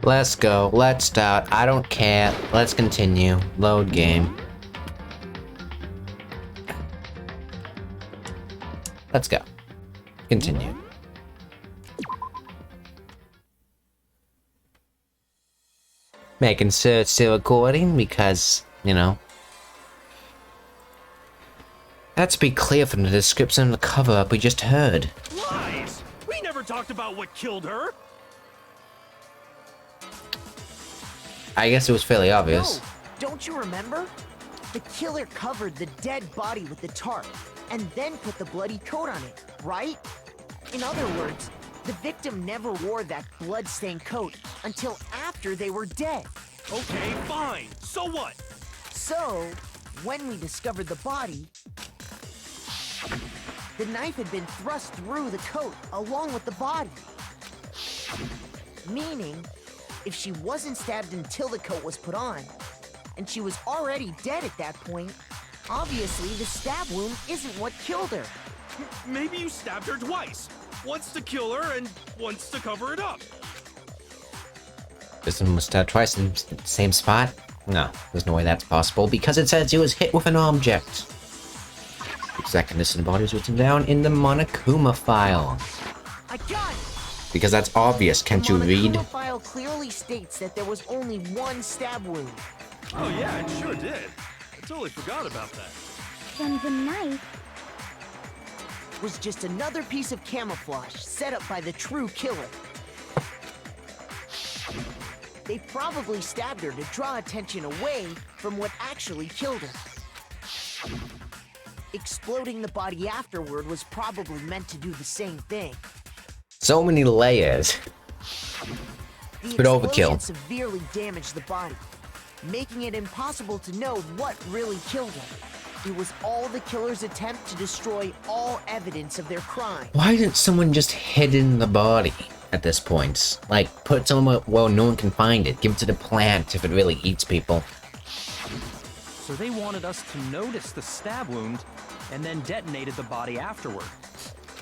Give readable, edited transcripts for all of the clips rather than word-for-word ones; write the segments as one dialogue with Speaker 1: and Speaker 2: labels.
Speaker 1: Let's go. Let's start. I don't care. Let's continue. Load game. Let's go. Continue. Making sure it's still recording because, you know. Let's be clear from the description of the cover-up we just heard.
Speaker 2: Lies! We never talked about what killed her!
Speaker 1: I guess it was fairly obvious.
Speaker 3: No, don't you remember? The killer covered the dead body with the tarp and then put the bloody coat on it, right? In other words, the victim never wore that blood-stained coat until after they were dead.
Speaker 2: Okay, fine. So what?
Speaker 3: So, when we discovered the body, the knife had been thrust through the coat along with the body. Meaning, if she wasn't stabbed until the coat was put on, and she was already dead at that point, obviously the stab wound isn't what killed her.
Speaker 2: Maybe you stabbed her twice. Once to kill her and once to cover it up.
Speaker 1: This one was stabbed twice in the same spot? No, there's no way that's possible because it says he was hit with an object. The exact condition of the body is written down in the Monokuma file.
Speaker 3: I got it!
Speaker 1: Because that's obvious, can't you read?
Speaker 3: The Monokuma file clearly states that there was only one stab wound.
Speaker 2: Oh yeah, it sure did. I totally forgot about that.
Speaker 4: Then the knife
Speaker 3: was just another piece of camouflage set up by the true killer. They probably stabbed her to draw attention away from what actually killed her. Exploding the body afterward was probably meant to do the same thing.
Speaker 1: So many layers.
Speaker 3: The
Speaker 1: But overkill.
Speaker 3: explosion severely damaged the body, making it impossible to know what really killed her. It was all the killer's attempt to destroy all evidence of their crime.
Speaker 1: Why didn't someone just hidden the body at this point? Like, put it somewhere where no one can find it. Give it to the plant if it really eats people.
Speaker 5: So they wanted us to notice the stab wound and then detonated the body afterward.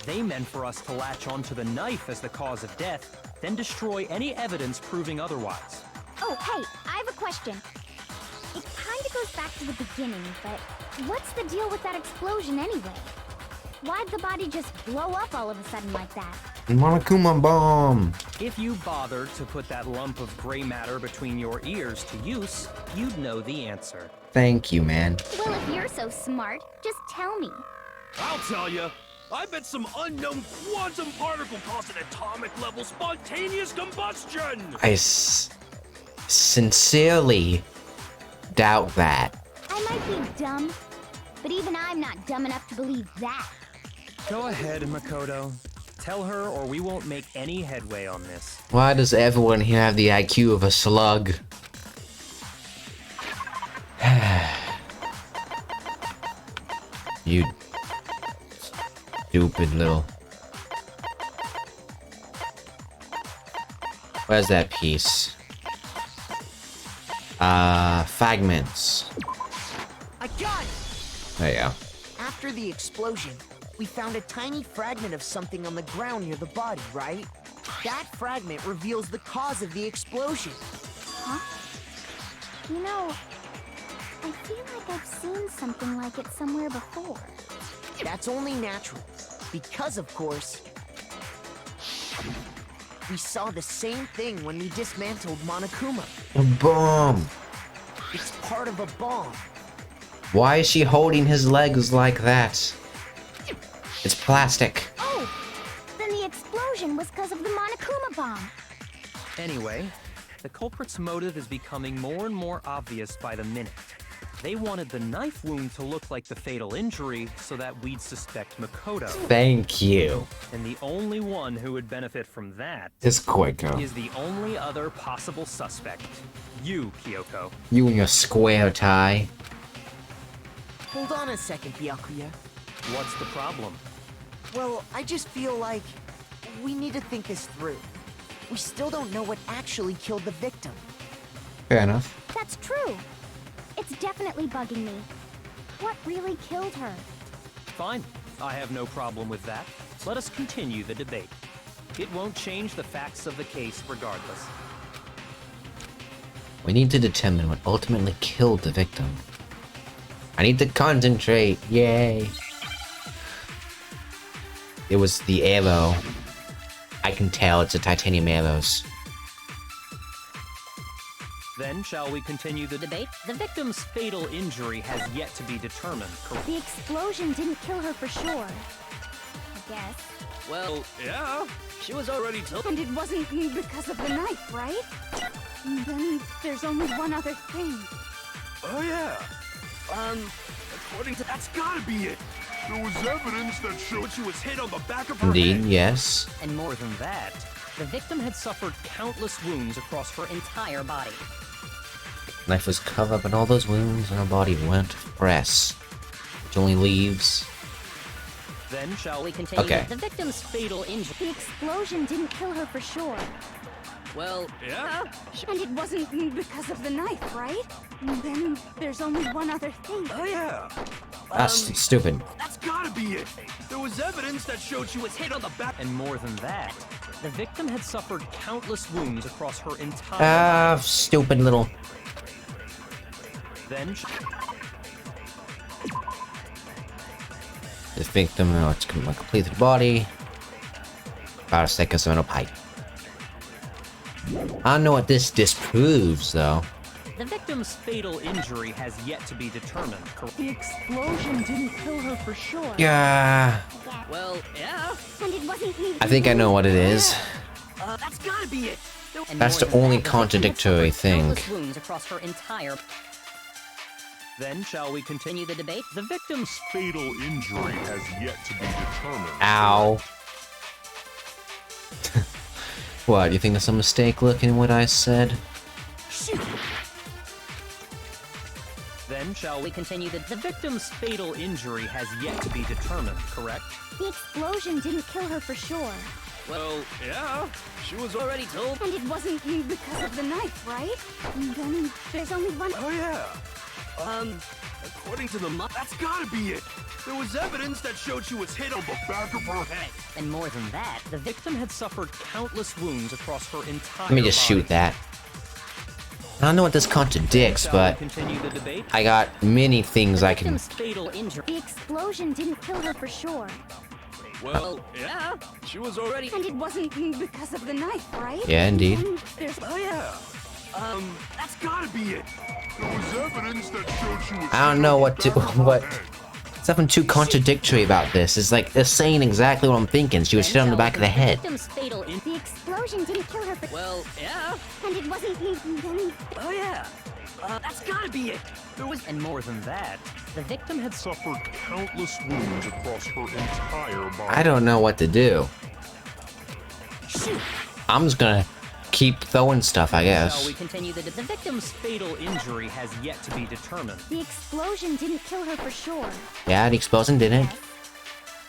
Speaker 5: They meant for us to latch onto the knife as the cause of death, then destroy any evidence proving otherwise.
Speaker 4: Oh, hey, I have a question. It kinda goes back to the beginning, but what's the deal with that explosion anyway? Why'd the body just blow up all of a sudden like that?
Speaker 1: Monokuma bomb!
Speaker 5: If you bothered to put that lump of gray matter between your ears to use, you'd know the answer.
Speaker 1: Thank you, man.
Speaker 4: Well, if you're so smart, just tell me.
Speaker 2: I'll tell you. I bet some unknown quantum particle caused an atomic level spontaneous combustion!
Speaker 1: I sincerely doubt that.
Speaker 4: I might be dumb, but even I'm not dumb enough to believe that.
Speaker 5: Go ahead, Makoto. Tell her or we won't make any headway on this.
Speaker 1: Why does everyone here have the IQ of a slug? You stupid little... Where's that piece? Fragments.
Speaker 3: I got it!
Speaker 1: There you go.
Speaker 3: After the explosion, we found a tiny fragment of something on the ground near the body, right? That fragment reveals the cause of the explosion.
Speaker 4: Huh? You know, I feel like I've seen something like it somewhere before.
Speaker 3: That's only natural, because of course, we saw the same thing when we dismantled Monokuma.
Speaker 1: A bomb!
Speaker 3: It's part of a bomb.
Speaker 1: Why is she holding his legs like that? It's plastic.
Speaker 4: Oh, then the explosion was because of the Monokuma bomb.
Speaker 5: Anyway, the culprit's motive is becoming more and more obvious by the minute. They wanted the knife wound to look like the fatal injury so that we'd suspect Makoto.
Speaker 1: Thank you.
Speaker 5: And the only one who would benefit from that
Speaker 1: It's Koiko.
Speaker 5: is the only other possible suspect. You, Kyoko.
Speaker 1: You and your square tie.
Speaker 3: Hold on a second, Byakuya.
Speaker 5: What's the problem?
Speaker 3: Well, I just feel like we need to think this through. We still don't know what actually killed the victim.
Speaker 1: Fair enough.
Speaker 4: That's true. It's definitely bugging me. What really killed her?
Speaker 5: Fine. I have no problem with that. Let us continue the debate. It won't change the facts of the case regardless.
Speaker 1: We need to determine what ultimately killed the victim. I need to concentrate, yay! It was the arrow. I can tell it's a titanium arrows.
Speaker 5: Then shall we continue the debate? The victim's fatal injury has yet to be determined, correct?
Speaker 4: The explosion didn't kill her for sure. I guess.
Speaker 2: Well, yeah. She was already told.
Speaker 4: And it wasn't because of the knife, right? And then there's only one other thing.
Speaker 2: Oh, yeah. According to... That's gotta be it. There was evidence that showed she was hit on the back of her
Speaker 1: Indeed,
Speaker 2: head.
Speaker 1: yes.
Speaker 5: And more than that, the victim had suffered countless wounds across her entire body.
Speaker 1: Knife was covered up in all those wounds and her body weren't fresh. Which only leaves...
Speaker 5: Then shall we continue?
Speaker 1: Okay.
Speaker 5: The victim's fatal injury.
Speaker 4: The explosion didn't kill her for sure.
Speaker 5: Well,
Speaker 2: Yeah?
Speaker 4: And it wasn't because of the knife, right? And then there's only one other thing.
Speaker 2: Oh, yeah.
Speaker 1: That's stupid.
Speaker 2: That's gotta be it. There was evidence that showed she was hit on the back.
Speaker 5: and more than that, the victim had suffered countless wounds across her entire body.
Speaker 1: Stupid little...
Speaker 5: Then
Speaker 1: The victim, it's complete the body. About a second, so no pipe. I don't know what this disproves, though.
Speaker 5: the victim's fatal injury has yet to be determined, correct?
Speaker 4: The explosion didn't kill her for sure.
Speaker 1: Yeah,
Speaker 5: Well, yeah.
Speaker 4: And it wasn't
Speaker 1: I think I know what it is.
Speaker 2: That's gotta be it.
Speaker 5: And
Speaker 1: That's
Speaker 5: more
Speaker 1: the
Speaker 5: than
Speaker 1: only
Speaker 5: that, the victim had
Speaker 1: contradictory
Speaker 5: suffered
Speaker 1: thing.
Speaker 5: countless wounds across her entire. Then shall we continue the debate? The victim's
Speaker 6: Fatal injury has yet to be determined.
Speaker 1: Ow. What, you think that's a mistake looking at what I said?
Speaker 5: Then shall we continue the victim's fatal injury has yet to be determined, correct?
Speaker 4: The explosion didn't kill her for sure.
Speaker 2: Well, yeah. She was already told.
Speaker 4: And it wasn't because of the knife, right? And then there's only one.
Speaker 2: Oh, yeah. According to the that's gotta be it. There was evidence that showed she was hit on the back of her head.
Speaker 5: And more than that, the victim had suffered countless wounds across her entire
Speaker 1: Let me just
Speaker 5: body.
Speaker 1: shoot that. I don't know what this contradicts,
Speaker 5: Shall
Speaker 1: but
Speaker 5: we continue the debate?
Speaker 1: I got many things
Speaker 5: The
Speaker 1: I can...
Speaker 5: victim's fatal injury.
Speaker 4: The explosion didn't kill her for sure.
Speaker 2: Well, yeah. She was already.
Speaker 4: And it wasn't because of the knife, right?
Speaker 1: Yeah, indeed.
Speaker 4: And there's
Speaker 2: Oh, yeah. That's gotta be it.
Speaker 6: There was evidence that showed she was
Speaker 1: I don't know what to... what... Something too contradictory about this. It's like, they're saying exactly what I'm thinking. She was hit on the back of the head.
Speaker 5: victim's fatal
Speaker 4: the explosion didn't kill her for.
Speaker 2: Well, yeah.
Speaker 4: And it wasn't then.
Speaker 2: Oh, yeah. That's gotta be it. There was.
Speaker 5: And more than that, the victim had
Speaker 6: suffered countless wounds across her entire body.
Speaker 1: I don't know what to do. I'm just gonna keep throwing stuff, I
Speaker 5: Shall
Speaker 1: guess.
Speaker 5: we continue the victim's fatal injury has yet to be determined.
Speaker 4: The explosion didn't kill her for sure.
Speaker 1: Yeah, the explosion didn't.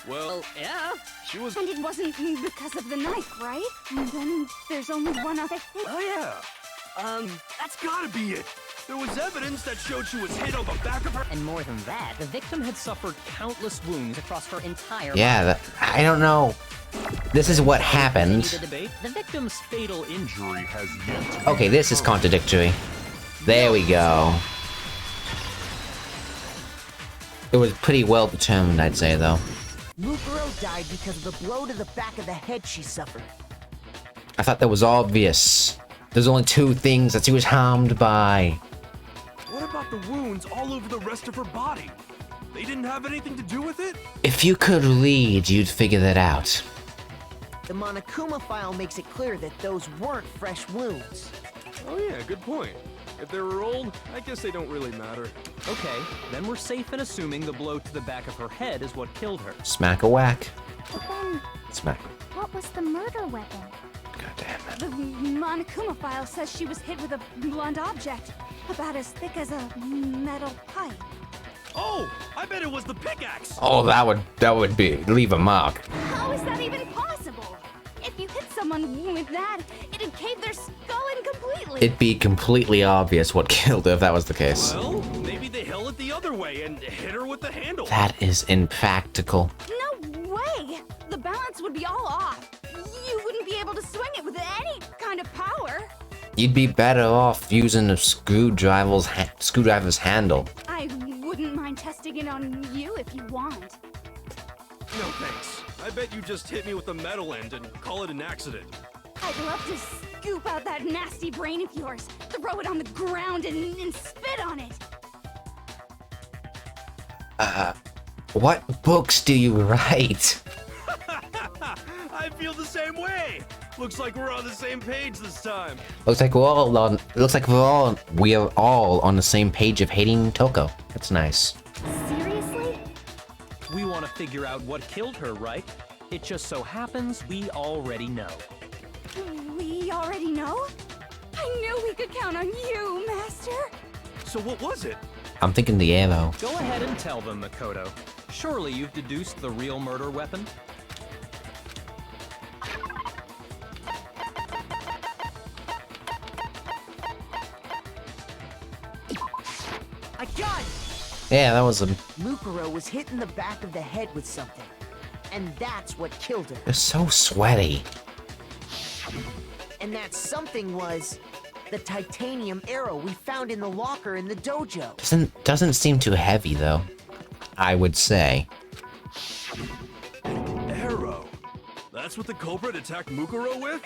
Speaker 2: Well, yeah. She was.
Speaker 4: And it wasn't because of the knife, right? And then there's only one other thing.
Speaker 2: Oh, yeah. That's gotta be it. There was evidence that showed she was hit on the back of her.
Speaker 5: And more than that, the victim had suffered countless wounds across her entire
Speaker 1: Yeah, that, I don't know. This is what
Speaker 5: body.
Speaker 1: happened.
Speaker 5: Continue the debate. The victim's fatal injury.
Speaker 6: Injury has yet to be
Speaker 1: Okay, this is contradictory. There we go. It was pretty well determined, I'd say, though.
Speaker 3: Mukuro died because of the blow to the back of the head she suffered.
Speaker 1: I thought that was obvious. There's only two things that she was harmed by.
Speaker 2: What about the wounds all over the rest of her body? They didn't have anything to do with it?
Speaker 1: If you could read, you'd figure that out.
Speaker 3: The Monokuma file makes it clear that those weren't fresh wounds.
Speaker 2: Oh, yeah, good point. If they were old, I guess they don't really matter.
Speaker 5: Okay, then we're safe in assuming the blow to the back of her head is what killed her.
Speaker 1: Smack a whack.
Speaker 4: But then,
Speaker 1: Smack.
Speaker 4: what was the murder weapon?
Speaker 1: God damn it.
Speaker 4: The Monokuma file says she was hit with a blunt object, about as thick as a metal pipe.
Speaker 2: Oh, I bet it was the pickaxe.
Speaker 1: Oh, that would leave a mark.
Speaker 4: How is that even possible? If you hit someone with that, it'd cave their skull in completely.
Speaker 1: It'd be completely obvious what killed her if that was the case.
Speaker 2: Well, maybe they held it the other way and hit her with the handle.
Speaker 1: That is impractical.
Speaker 4: No way! The balance would be all off. You wouldn't be able to swing it with any kind of power.
Speaker 1: You'd be better off using a screwdriver's handle.
Speaker 7: I wouldn't mind testing it on you if you want.
Speaker 2: No thanks. I bet you just hit me with the metal end and call it an accident.
Speaker 7: I'd love to scoop out that nasty brain of yours, throw it on the ground, and spit on it.
Speaker 1: What books do you write?
Speaker 2: I feel the same way. Looks like we're on the same page this time.
Speaker 1: Looks like we're all on the same page of hating Toko. That's nice.
Speaker 4: Seriously?
Speaker 5: We want to figure out what killed her, right? It just so happens we already know.
Speaker 7: We already know? I knew we could count on you, Master.
Speaker 2: So what was it?
Speaker 1: I'm thinking the arrow.
Speaker 5: Go ahead and tell them, Makoto. Surely you've deduced the real murder weapon?
Speaker 3: I got it!
Speaker 1: Yeah, that was a.
Speaker 3: Mukuro was hit in the back of the head with something. And that's what killed her.
Speaker 1: They're so sweaty.
Speaker 3: And that something was the titanium arrow we found in the locker in the dojo.
Speaker 1: Doesn't seem too heavy though. I would say.
Speaker 2: Arrow. That's what the culprit attacked Mukuro with?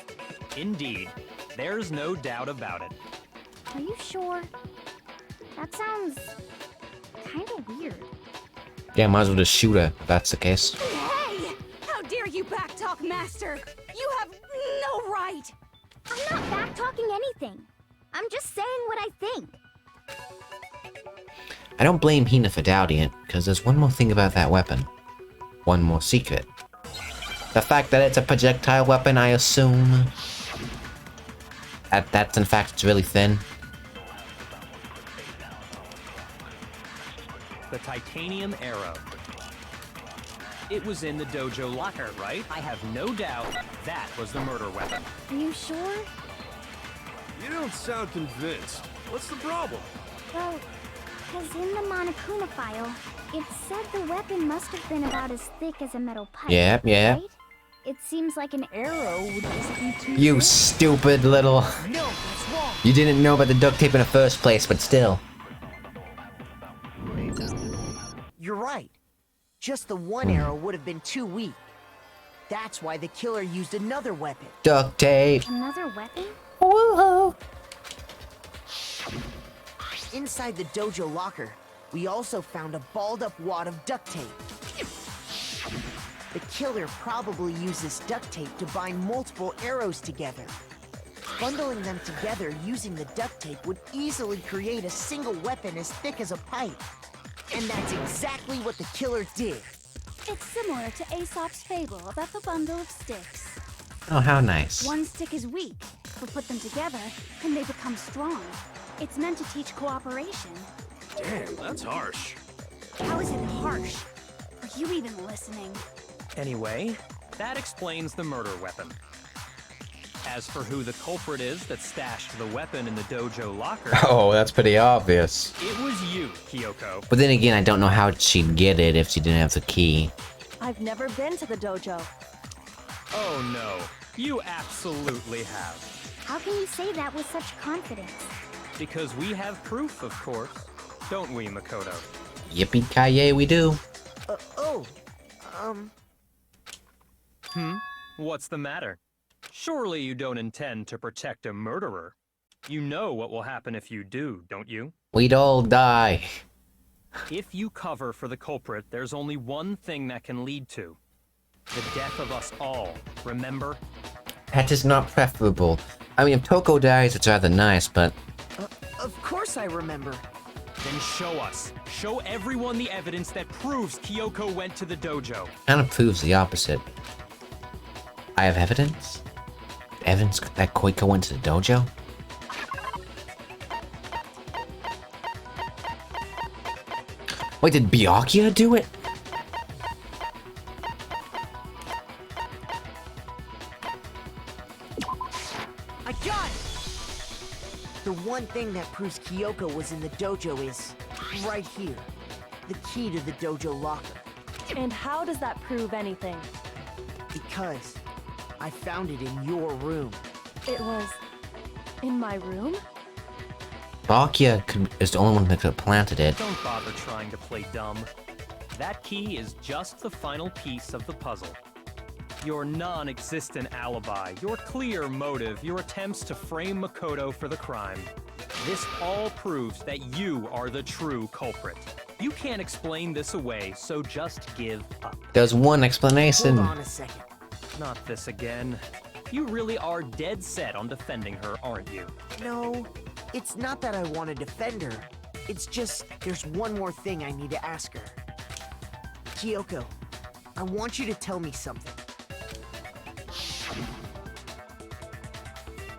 Speaker 5: Indeed. There's no doubt about it.
Speaker 4: Are you sure? That sounds kind of weird.
Speaker 1: Yeah, might as well just shoot her if that's the case.
Speaker 7: Hey! How dare you backtalk, Master? You have no right!
Speaker 4: I'm not back-talking anything. I'm just saying what I think.
Speaker 1: I don't blame Hina for doubting it, because there's one more thing about that weapon. One more secret. The fact that it's a projectile weapon, I assume. That's in fact, it's really thin.
Speaker 5: The titanium arrow. It was in the dojo locker, right? I have no doubt that was the murder weapon.
Speaker 4: Are you sure?
Speaker 2: You don't sound convinced. What's the problem?
Speaker 4: Well, because in the Monokuma file, it said the weapon must have been about as thick as a metal pipe.
Speaker 1: Yep, yep.
Speaker 4: Right? It seems like an arrow would just be too
Speaker 1: You
Speaker 4: thick.
Speaker 1: stupid little...
Speaker 3: No, that's wrong.
Speaker 1: You didn't know about the duct tape in the first place, but still.
Speaker 3: You're right. Just the one arrow would have been too weak. That's why the killer used another weapon.
Speaker 1: Duct tape.
Speaker 4: Another weapon?
Speaker 1: Woohoo!
Speaker 3: Inside the dojo locker, we also found a balled up wad of duct tape. The killer probably used this duct tape to bind multiple arrows together. Bundling them together using the duct tape would easily create a single weapon as thick as a pipe. And that's exactly what the killer did.
Speaker 7: It's similar to Aesop's fable about the bundle of sticks.
Speaker 1: Oh, how nice.
Speaker 7: One stick is weak, but put them together, and they become strong. It's meant to teach cooperation.
Speaker 2: Damn, that's harsh.
Speaker 7: How is it harsh? Are you even listening?
Speaker 5: Anyway, that explains the murder weapon. As for who the culprit is that stashed the weapon in the dojo locker,
Speaker 1: Oh, that's pretty obvious.
Speaker 5: it was you, Kyoko.
Speaker 1: But then again, I don't know how she'd get it if she didn't have the key.
Speaker 8: I've never been to the dojo.
Speaker 5: Oh no, you absolutely have.
Speaker 4: How can you say that with such confidence?
Speaker 5: Because we have proof, of course. Don't we, Makoto?
Speaker 1: Yippee-ki-yay, we do.
Speaker 5: What's the matter? Surely you don't intend to protect a murderer. You know what will happen if you do, don't you?
Speaker 1: We'd all die.
Speaker 5: If you cover for the culprit, there's only one thing that can lead to. The death of us all, remember?
Speaker 1: That is not preferable. I mean, if Toko dies, it's rather nice, but...
Speaker 3: Of course I remember.
Speaker 5: Then show us. Show everyone the evidence that proves Kyoko went to the dojo.
Speaker 1: kind of proves the opposite. I have evidence? Evidence that Koiko went to the dojo? Wait, did Byakuya do it?
Speaker 3: I got it! The one thing that proves Kyoko was in the dojo is right here. The key to the dojo locker.
Speaker 8: And how does that prove anything?
Speaker 3: Because I found it in your room.
Speaker 8: It was In my room?
Speaker 1: Bachia is the only one that could have planted it.
Speaker 5: Don't bother trying to play dumb. That key is just the final piece of the puzzle. Your non-existent alibi, your clear motive, your attempts to frame Makoto for the crime. This all proves that you are the true culprit. You can't explain this away, so just give up.
Speaker 1: There's one explanation.
Speaker 3: Hold on a second.
Speaker 5: Not this again. You really are dead set on defending her, aren't you?
Speaker 3: No, it's not that I want to defend her. It's just there's one more thing I need to ask her. Kyoko, I want you to tell me something.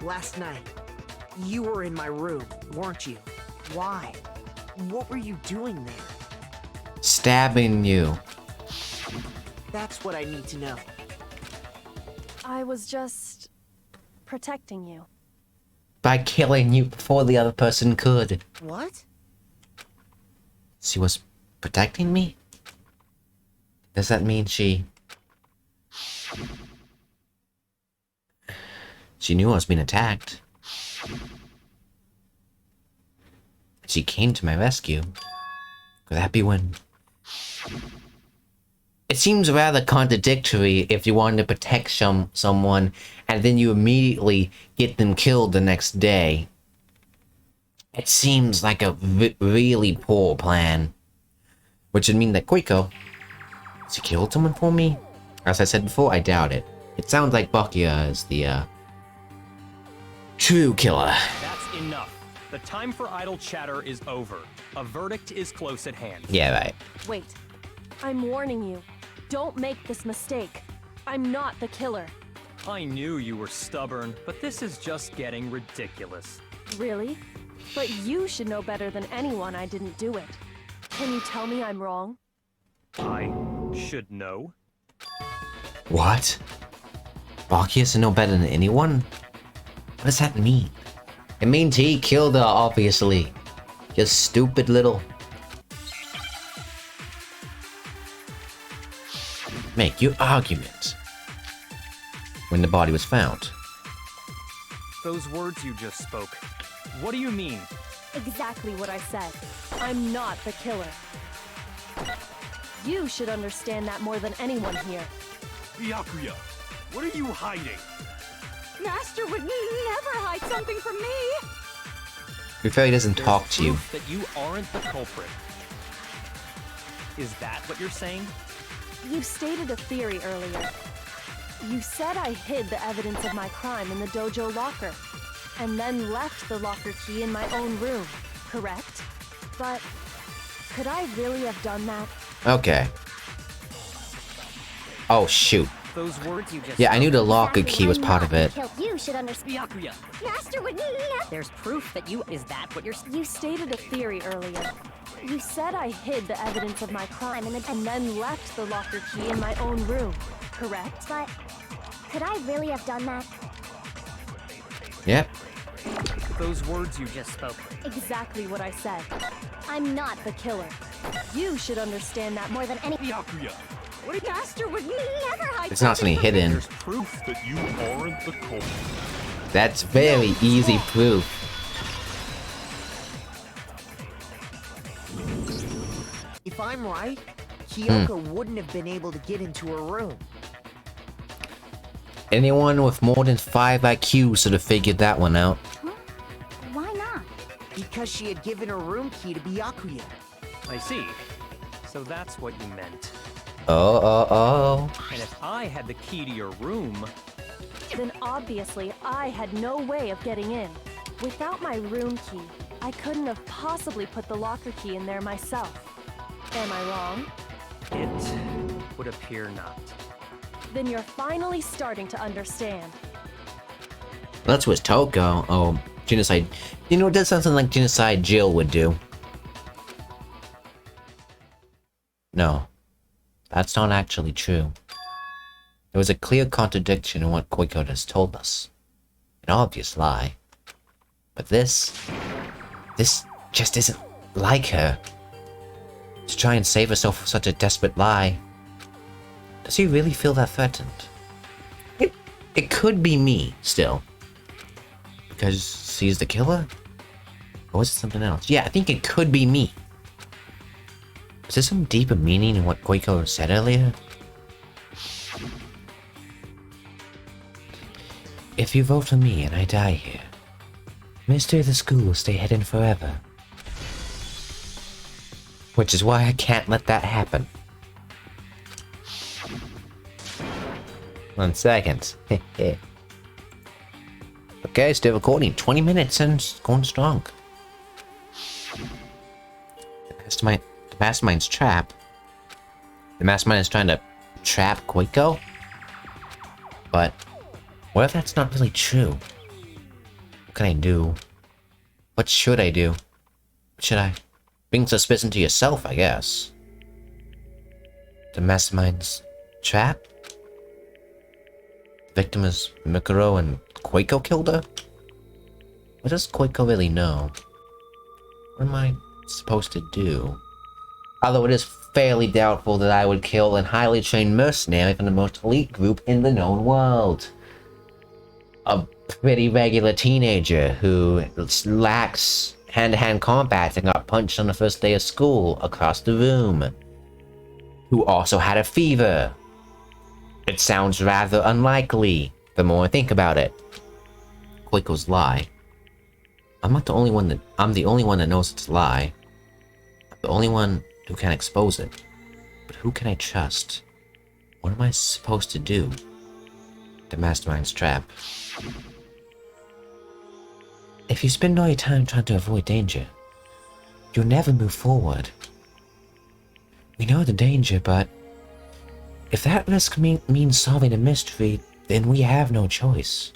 Speaker 3: Last night, you were in my room, weren't you? Why? What were you doing there?
Speaker 1: Stabbing you.
Speaker 3: That's what I need to know.
Speaker 8: I was just protecting you.
Speaker 1: By killing you before the other person could.
Speaker 3: What?
Speaker 1: She was protecting me? Does that mean she knew I was being attacked? She came to my rescue. Could that be when... It seems rather contradictory if you wanted to protect someone and then you immediately get them killed the next day. It seems like a really poor plan. Which would mean that Koiko... She killed someone for me? As I said before, I doubt it. It sounds like Bachia is the, true killer.
Speaker 5: That's enough. The time for idle chatter is over. A verdict is close at hand.
Speaker 1: Yeah, right.
Speaker 8: Wait. I'm warning you. Don't make this mistake. I'm not the killer.
Speaker 5: I knew you were stubborn, but this is just getting ridiculous.
Speaker 8: Really? But you should know better than anyone I didn't do it. Can you tell me I'm wrong?
Speaker 5: I should know.
Speaker 1: What? Bachia should know better than anyone? What does that mean? It means he killed her, obviously. Just stupid little... Make your argument. When the body was found.
Speaker 5: Those words you just spoke. What do you mean?
Speaker 8: Exactly what I said. I'm not the killer. You should understand that more than anyone here.
Speaker 2: Byakuya, what are you hiding?
Speaker 7: Master would never hide something from me.
Speaker 1: Before he doesn't talk to you.
Speaker 5: Proof that you aren't the culprit. Is that what you're saying?
Speaker 8: You stated a theory earlier. You said I hid the evidence of my crime in the dojo locker, and then left the locker key in my own room, correct? But could I really have done that?
Speaker 1: Okay. Oh, shoot.
Speaker 5: Those words you just
Speaker 1: Yeah, I knew the locker
Speaker 4: Exactly,
Speaker 1: key was
Speaker 4: I'm
Speaker 1: part
Speaker 4: not
Speaker 1: of it.
Speaker 4: the kill- You should understand.
Speaker 9: Byakuya,
Speaker 4: Master would never.
Speaker 9: there's proof that you... Is that what you're...
Speaker 8: You stated a theory earlier. You said I hid the evidence of my crime and then left the locker key in my own room, correct?
Speaker 4: But could I really have done that?
Speaker 1: Yep.
Speaker 5: Those words you just spoke.
Speaker 8: Exactly what I said.
Speaker 4: I'm not
Speaker 8: The killer. You should understand that more than any.
Speaker 2: Byakuya,
Speaker 7: Master would never hide
Speaker 1: It's not something hidden.
Speaker 6: There's proof that you aren't the culprit.
Speaker 1: That's very easy proof.
Speaker 3: If I'm right, Kyoko wouldn't have been able to get into her room.
Speaker 1: Anyone with more than 5 IQ should have figured that one out.
Speaker 4: Why not?
Speaker 3: Because she had given her room key to Byakuya.
Speaker 5: I see. So that's what you meant.
Speaker 1: Oh.
Speaker 5: And if I had the key to your room...
Speaker 8: Then obviously I had no way of getting in. Without my room key, I couldn't have possibly put the locker key in there myself. Am I wrong?
Speaker 5: It would appear not.
Speaker 8: Then you're finally starting to understand.
Speaker 1: That's what Toko. Oh, genocide. You know, that's something like genocide Jill would do. No. That's not actually true. There was a clear contradiction in what Koiko has told us. An obvious lie. But this just isn't like her. To try and save herself from such a desperate lie. Does he really feel that threatened? It could be me, still. because she's the killer? Or was it something else? Yeah, I think it could be me. Is there some deeper meaning in what Koiko said earlier? If you vote for me and I die here, mystery of the school will stay hidden forever. Which is why I can't let that happen. 1 second. Okay, still recording. 20 minutes and going strong. The mastermind's trap. The mastermind is trying to trap Koiko? But what if that's not really true? What can I do? What should I do? Should I bring suspicion to yourself, I guess? The mastermind's trap? Victim is Mikuro and Koiko killed her? What does Koiko really know? What am I supposed to do? Although it is fairly doubtful that I would kill a highly trained mercenary from the most elite group in the known world. A pretty regular teenager who lacks hand-to-hand combat and got punched on the first day of school across the room. Who also had a fever. It sounds rather unlikely, the more I think about it. Koiko's lie. I'm the only one that knows it's a lie. I'm the only one who can expose it. But who can I trust? What am I supposed to do? The mastermind's trap. If you spend all your time trying to avoid danger, you'll never move forward. We know the danger, but if that risk means solving a mystery, then we have no choice.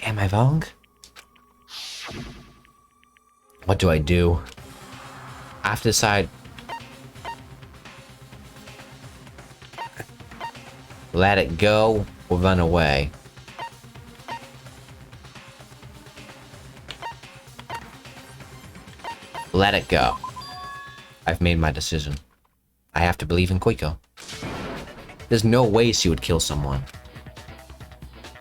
Speaker 1: Am I wrong? What do I do? I have to decide. Let it go or run away. Let it go. I've made my decision. I have to believe in Koiko. There's no way she would kill someone.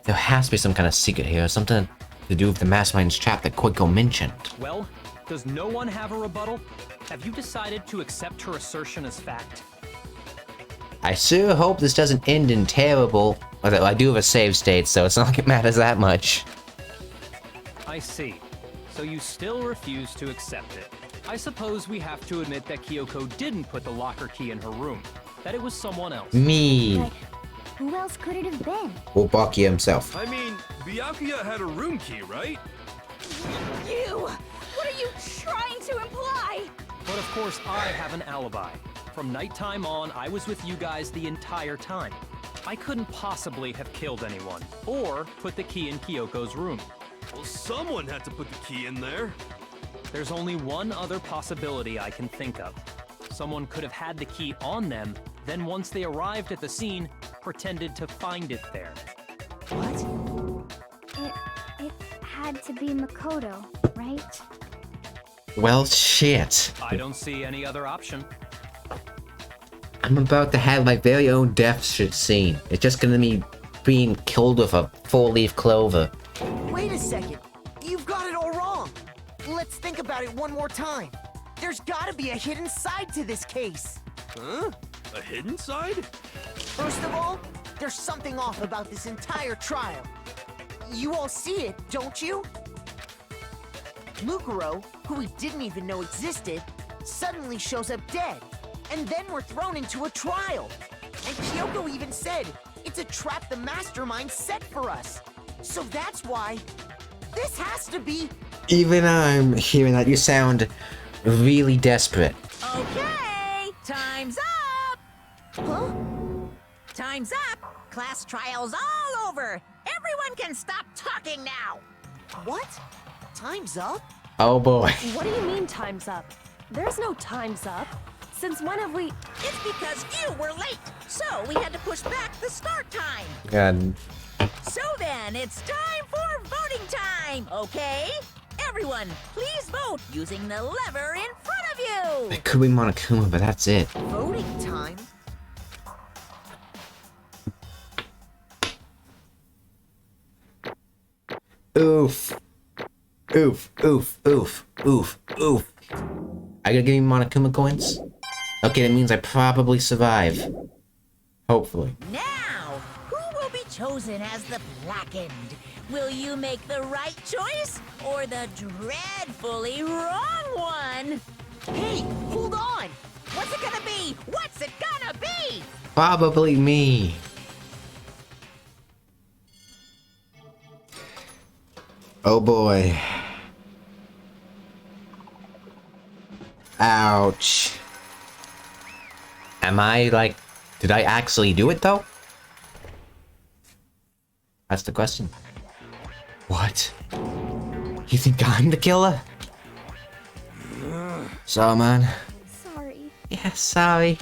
Speaker 1: There has to be some kind of secret here, something to do with the mastermind's trap that Koiko mentioned.
Speaker 5: Well, does no one have a rebuttal? Have you decided to accept her assertion as fact?
Speaker 1: I sure hope this doesn't end in terrible. Although I do have a save state, so it's not like it matters that much.
Speaker 5: I see. So you still refuse to accept it. I suppose we have to admit that Kyoko didn't put the locker key in her room. That it was someone else.
Speaker 1: Me.
Speaker 4: But who else could it have been?
Speaker 1: Or Baki himself.
Speaker 2: I mean, Byakuya had a room key, right?
Speaker 7: You! What are you trying to imply?
Speaker 5: But of course, I have an alibi. From nighttime on, I was with you guys the entire time. I couldn't possibly have killed anyone, or put the key in Kyoko's room.
Speaker 2: Well, someone had to put the key in there.
Speaker 5: There's only one other possibility I can think of. Someone could have had the key on them, then once they arrived at the scene, pretended to find it there.
Speaker 4: What? It had to be Makoto, right?
Speaker 1: Well, shit.
Speaker 5: I don't see any other option.
Speaker 1: I'm about to have my very own death scene. It's just gonna be being killed with a 4-leaf clover.
Speaker 3: Wait a second. You've got it all wrong. Let's think about it one more time. There's gotta be a hidden side to this case.
Speaker 2: Huh? A hidden side?
Speaker 3: First of all, there's something off about this entire trial. You all see it, don't you? Mukuro, who we didn't even know existed, suddenly shows up dead. And then we're thrown into a trial. And Kyoko even said, it's a trap the mastermind set for us. So that's why this has to be...
Speaker 1: Even I'm hearing that you sound really desperate.
Speaker 9: Okay, time's up!
Speaker 3: Huh?
Speaker 9: Time's up! Class trial's all over! Everyone can stop talking now!
Speaker 3: What? Time's up?
Speaker 1: Oh boy.
Speaker 8: What do you mean time's up? There's no time's up. Since when have we...
Speaker 9: It's because you were late, so we had to push back the start time.
Speaker 1: God.
Speaker 9: So then, it's time for voting time, okay? Everyone, please vote using the lever in front of you!
Speaker 1: It could be Monokuma, but that's it.
Speaker 3: Voting time?
Speaker 1: Oof. Oof, oof, oof, oof, oof. I gotta give you Monokuma coins? Okay, that means I probably survive. Hopefully.
Speaker 9: Now, who will be chosen as the blackened? Will you make the right choice or the dreadfully wrong one?
Speaker 3: Hey, hold on!
Speaker 9: What's it gonna be? What's it gonna be?
Speaker 1: Probably me. Oh boy. Ouch. Am I like... Did I actually do it though? That's the question. What? You think I'm the killer? Sorry, man.
Speaker 4: Sorry.
Speaker 1: Yeah, sorry.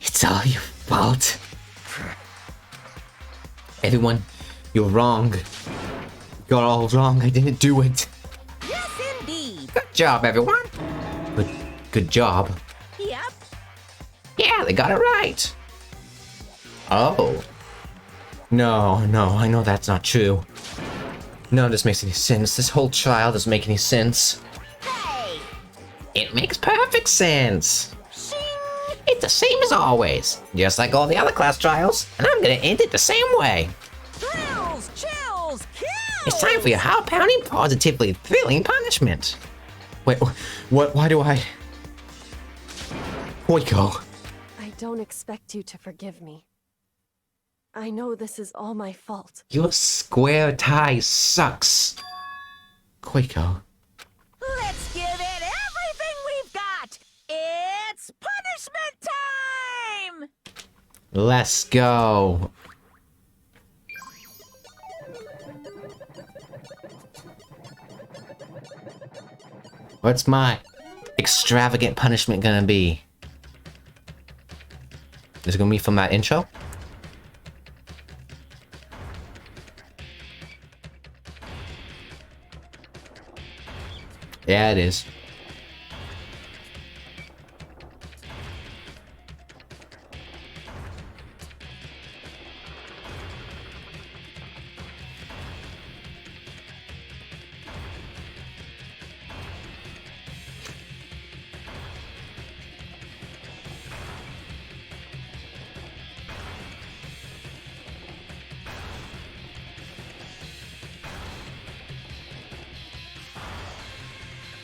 Speaker 1: It's all your fault. Everyone, you're wrong. You're all wrong. I didn't do it.
Speaker 9: Yes, indeed.
Speaker 1: Good job, everyone. Good job.
Speaker 9: Yep.
Speaker 1: Yeah, they got it right. Oh. No, I know that's not true. None of this makes any sense. This whole trial doesn't make any sense.
Speaker 9: Hey!
Speaker 1: It makes perfect sense.
Speaker 9: Shing!
Speaker 1: It's the same as always. Just like all the other class trials. And I'm gonna end it the same way.
Speaker 9: Thrills, chills, kills!
Speaker 1: It's time for your heart-pounding, positively thrilling punishment. Wait, what? Why do I... Koiko.
Speaker 8: I don't expect you to forgive me. I know this is all my fault.
Speaker 1: Your square tie sucks. Koiko.
Speaker 9: Let's give it everything we've got! It's punishment time!
Speaker 1: Let's go. What's my extravagant punishment gonna be? Is it gonna be from that intro? Yeah, it is.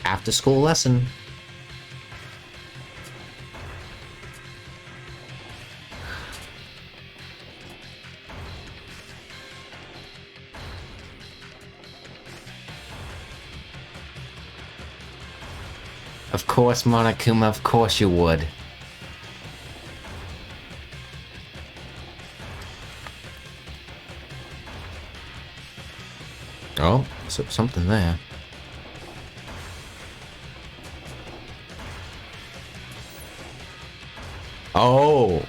Speaker 1: After school lesson. Of course, Monokuma, of course you would. Oh, so something there. Oh.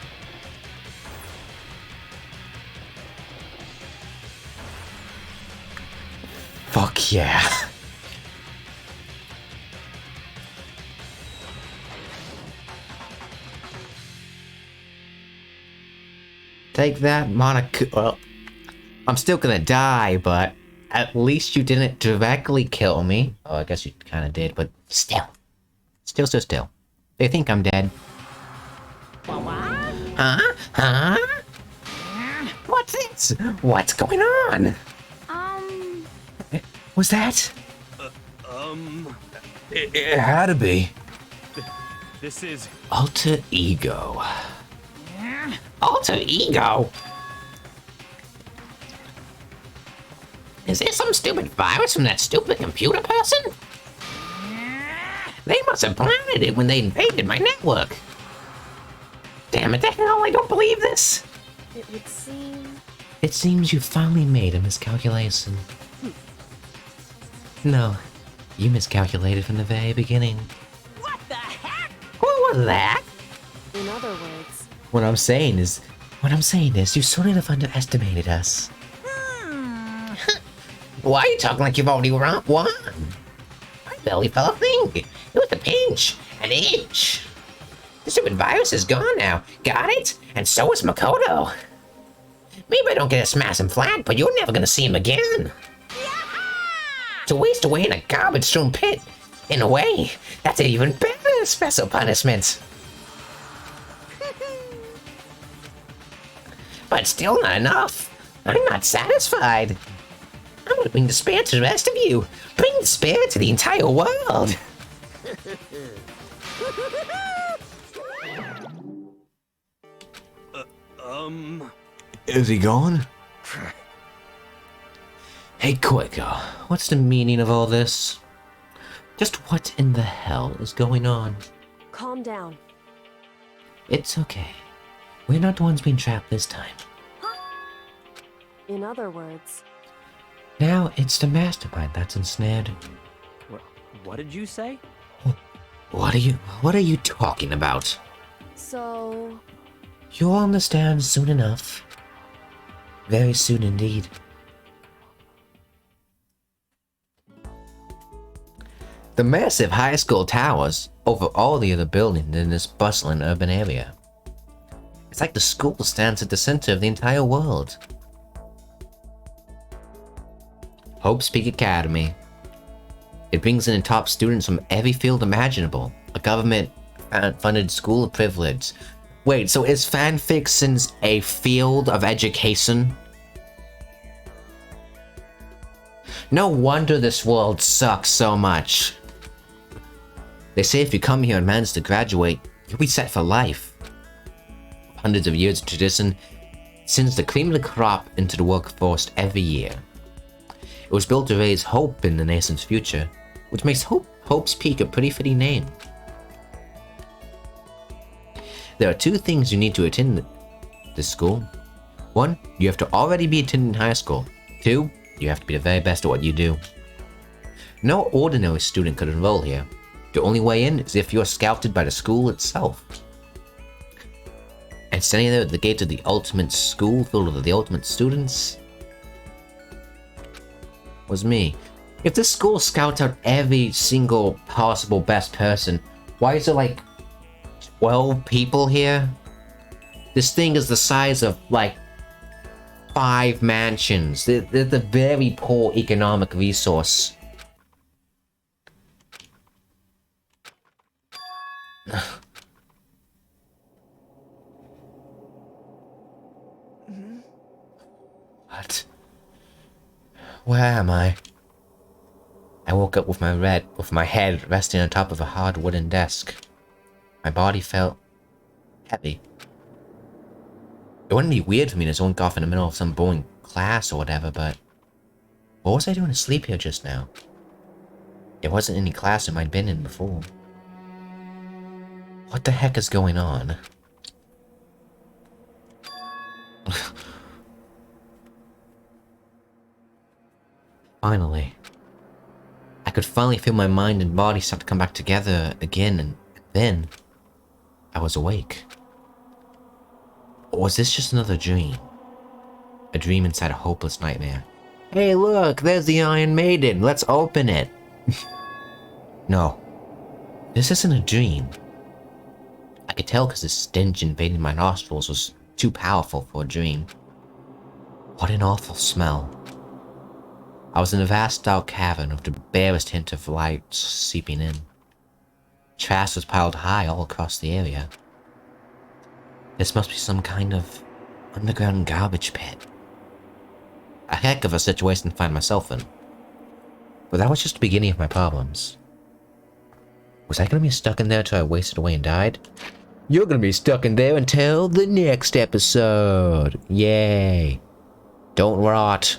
Speaker 1: Fuck yeah. Take that, Monaco. Well, I'm still gonna die, but at least you didn't directly kill me. Oh, I guess you kind of did, but still. Still. They think I'm dead. Huh? Huh? What's this? What's going on? Was that? It had to be.
Speaker 5: This is...
Speaker 1: Alter ego. Alter ego? Is there some stupid virus from that stupid computer person? They must have planted it when they invaded my network. Damn it, the hell, I don't believe this.
Speaker 8: It would seem...
Speaker 1: It seems you finally made a miscalculation. No, you miscalculated from the very beginning.
Speaker 9: What the heck?
Speaker 1: What was that?
Speaker 8: In other words...
Speaker 1: What I'm saying is, you sort of underestimated us. Why are you talking like you've already won? I barely felt a thing. It was a pinch, an inch. The stupid virus is gone now. Got it? And so is Makoto. Maybe I don't get to smash him flat, but you're never gonna see him again. To waste away in a garbage-strewn pit. In a way, that's an even better special punishment. But still not enough. I'm not satisfied. I'm gonna bring despair to the rest of you. Bring despair to the entire world.
Speaker 10: Is he gone?
Speaker 1: Hey, Quicker, what's the meaning of all this? Just what in the hell is going on?
Speaker 8: Calm down.
Speaker 1: It's okay. We're not the ones being trapped this time.
Speaker 8: In other words,
Speaker 1: Now it's the mastermind that's ensnared.
Speaker 5: What did you say?
Speaker 1: What are you talking about?
Speaker 8: so
Speaker 1: You'll understand soon enough. Very soon indeed. The massive high school towers over all the other buildings in this bustling urban area. It's like the school stands at the center of the entire world. Hope's Peak Academy. It brings in top students from every field imaginable. A government-funded school of privilege. Wait, so is fanfictions a field of education? No wonder this world sucks so much. They say if you come here and manage to graduate, you'll be set for life. Hundreds of years of tradition sends the cream of the crop into the workforce every year. It was built to raise hope in the nation's future, which makes Hope's Peak a pretty fitting name. There are two things you need to attend this school. One, you have to already be attending high school. Two, you have to be the very best at what you do. No ordinary student could enroll here. The only way in is if you are scouted by the school itself. And standing there at the gate of the ultimate school filled with the ultimate students was me. If this school scouts out every single possible best person, why is there like 12 people here? This thing is the size of like 5 mansions. They're the very poor economic resource. What? Where am I? I woke up with my head resting on top of a hard wooden desk. My body felt heavy. It wouldn't be weird for me to zonk off in the middle of some boring class or whatever, but what was I doing asleep here just now? It wasn't any classroom I'd been in before. What the heck is going on? Finally. I could finally feel my mind and body start to come back together again, and then I was awake. Or was this just another dream? A dream inside a hopeless nightmare. Hey look, there's the Iron Maiden, let's open it! No. This isn't a dream. I could tell because the stench invading my nostrils was too powerful for a dream. What an awful smell. I was in a vast dark cavern with the barest hint of light seeping in. Trash was piled high all across the area. This must be some kind of underground garbage pit. A heck of a situation to find myself in. But that was just the beginning of my problems. Was I gonna be stuck in there till I wasted away and died? You're gonna be stuck in there until the next episode! Yay! Don't rot!